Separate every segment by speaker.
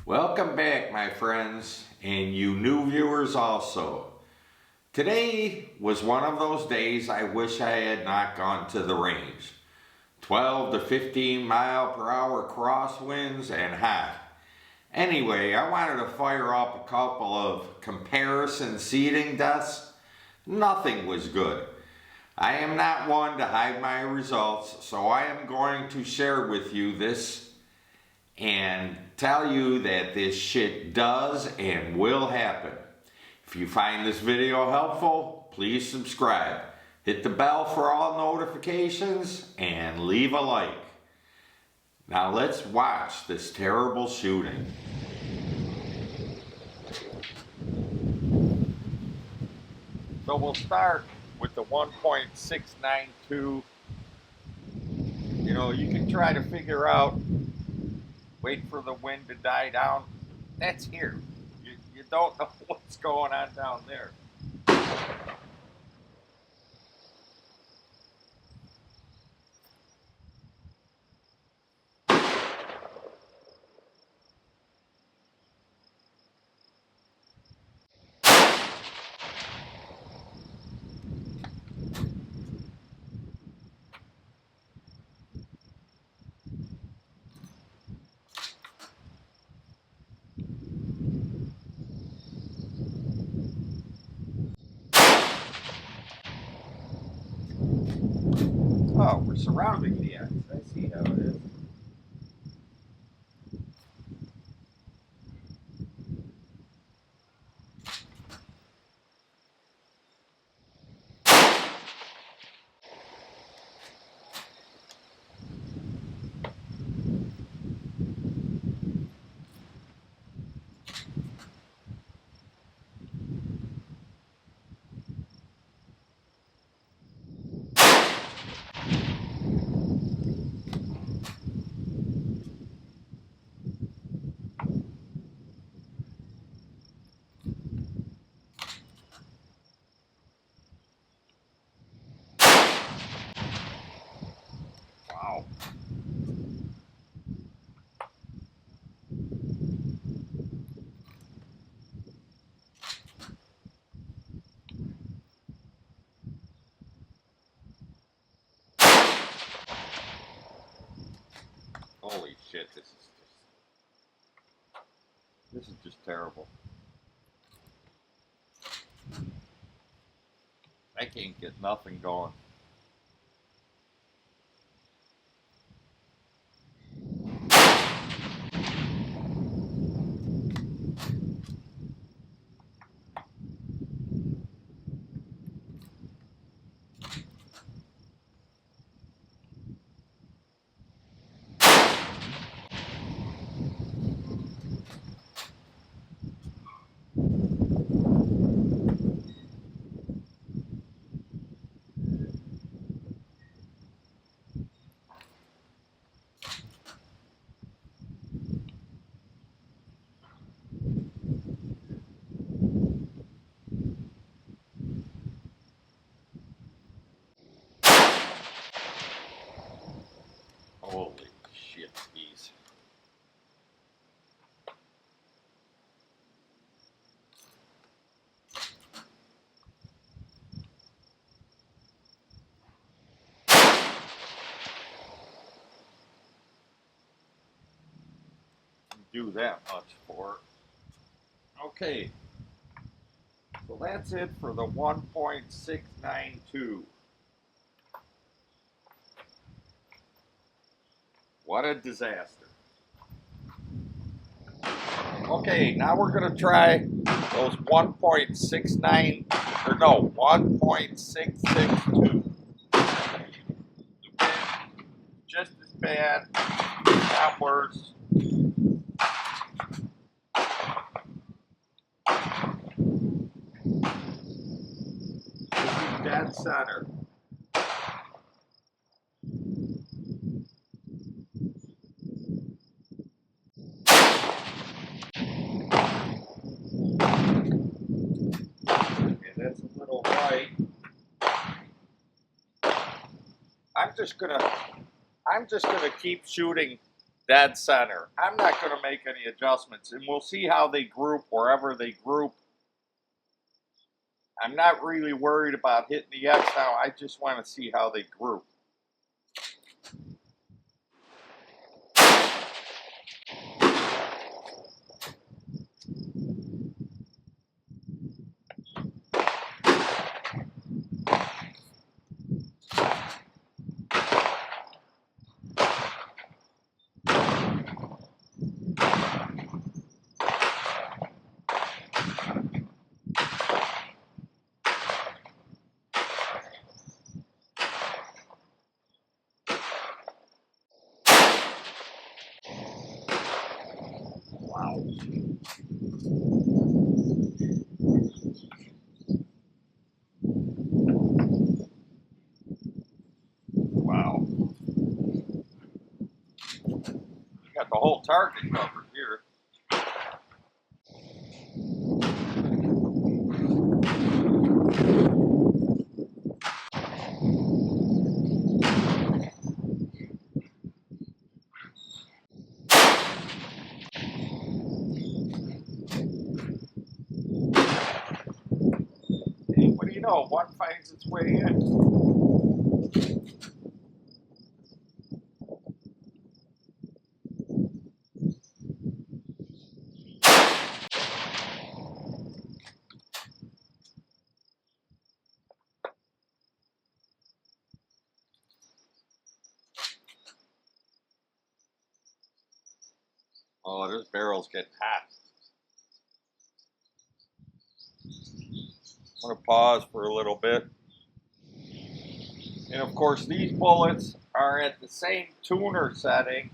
Speaker 1: Welcome back, my friends, and you new viewers also. Today was one of those days I wish I had not gone to the range. 12 to 15 mile per hour crosswinds and hot. Anyway, I wanted to fire up a couple of comparison seeding deaths. Nothing was good. I am not one to hide my results, so I am going to share with you this and tell you that this shit does and will happen. If you find this video helpful, please subscribe. Hit the bell for all notifications and leave a like. Now let's watch this terrible shooting. So we'll start with the 1.692. You know, you can try to figure out, wait for the wind to die down. That's here. You don't know what's going on down there. Oh, we're surrounding the X. I see how it is. Wow. Holy shit, this is just terrible. I can't get nothing going. Holy shit, skis. Do that much for it. Okay. So that's it for the 1.692. What a disaster. Okay, now we're going to try those 1.69, or no, 1.662. Just as bad, not worse. This is dead center. Okay, that's a little right. I'm just gonna keep shooting dead center. I'm not going to make any adjustments, and we'll see how they group wherever they group. I'm not really worried about hitting the X now. I just want to see how they group. Wow. Wow. Got the whole target covered here. Hey, what do you know? One finds its way in. Oh, this barrel's getting hot. I'm going to pause for a little bit. And of course, these bullets are at the same tuner setting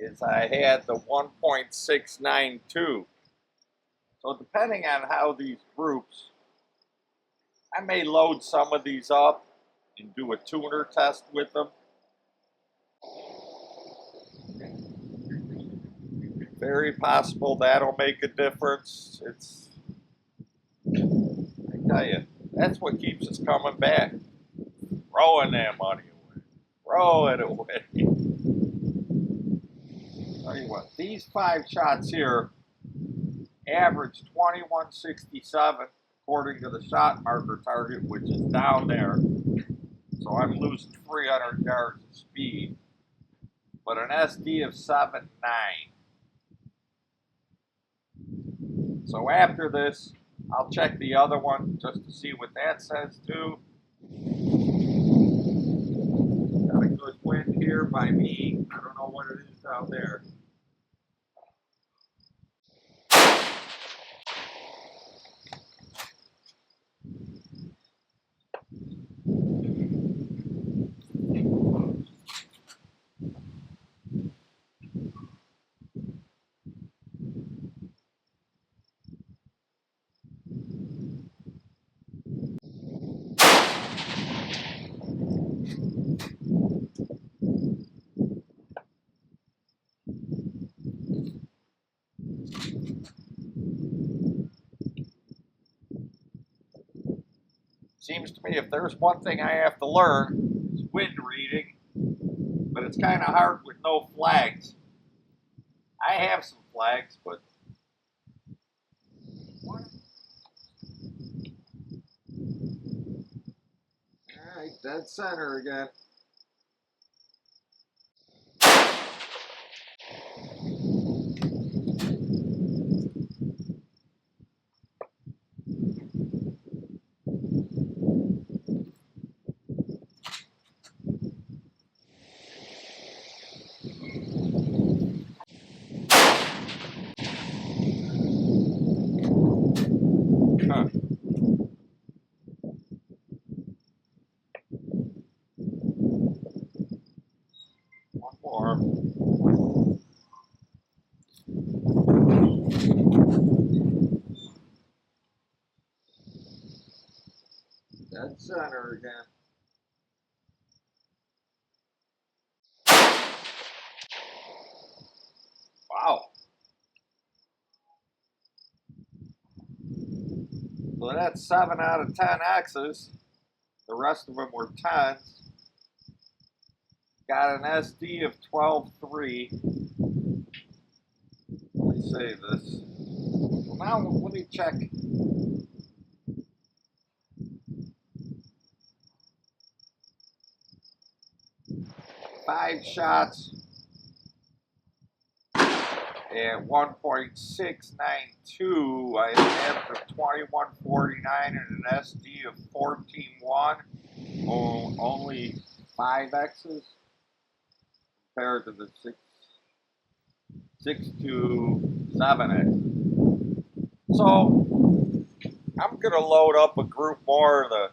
Speaker 1: as I had the 1.692. So depending on how these groups, I may load some of these up and do a tuner test with them. Very possible that'll make a difference. I tell you, that's what keeps us coming back. Throwing that money away. Throw it away. Tell you what, these 5 shots here average 2167 according to the shot marker target, which is down there. So I'm losing 300 yards of speed, but an SD of 7.9. So after this, I'll check the other one just to see what that says too. Got a good wind here by me. I don't know what it is down there. Seems to me if there's one thing I have to learn, it's wind reading, but it's kind of hard with no flags. I have some flags, but alright, dead center again. Huh. One more. Dead center again. Wow. So that's 7 out of 10 X's. The rest of them were 10s. Got an SD of 12.3. save this. Well, now let me check. 5 shots at 1.692. I have the 2149 and an SD of 14.1. Oh, only 5 X's compared to the 6 to 7 X. So I'm gonna load up a group more of the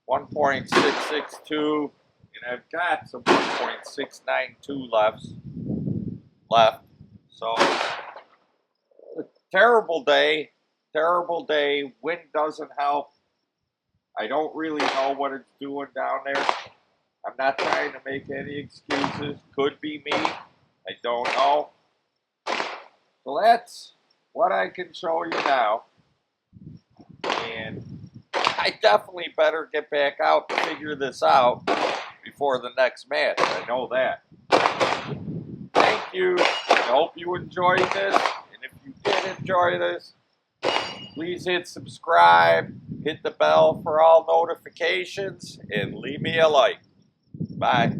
Speaker 1: 1.662. And I've got some 1.692 left. So, terrible day. Wind doesn't help. I don't really know what it's doing down there. I'm not trying to make any excuses. Could be me. I don't know. So that's what I can show you now. And I definitely better get back out to figure this out before the next match. I know that. Thank you. I hope you enjoyed this. And if you did enjoy this, please hit subscribe, hit the bell for all notifications, and leave me a like. Bye.